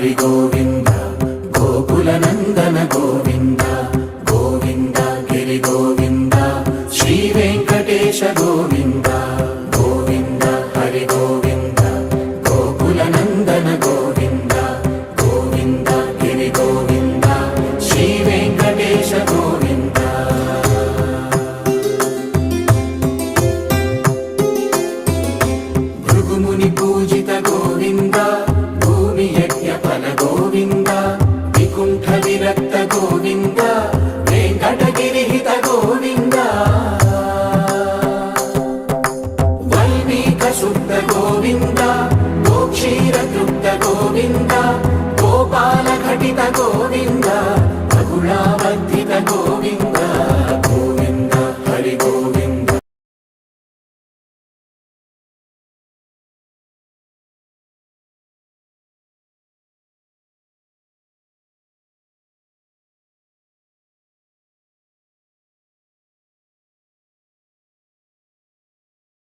హరి గోవింద గోకుల నందన గోవింద గోవింద గిరి గోవింద శ్రీ వెంకటేశ గోవింద గోవింద హరి గోవింద గోకుల నందన గోవింద గోవింద గిరి గోవింద శ్రీ వెంకటేశ గోవింద భృగుముని పూజిత గోవింద భూమి యజ్ఞ ఫల గోవింద వికుంఠ విరక్త గోవింద వెంకటగిరిహిత గోవింద వల్మీక శుద్ధ గోవింద గోక్షీర తృప్త గోవింద గోపాల ఘటిత గోవింద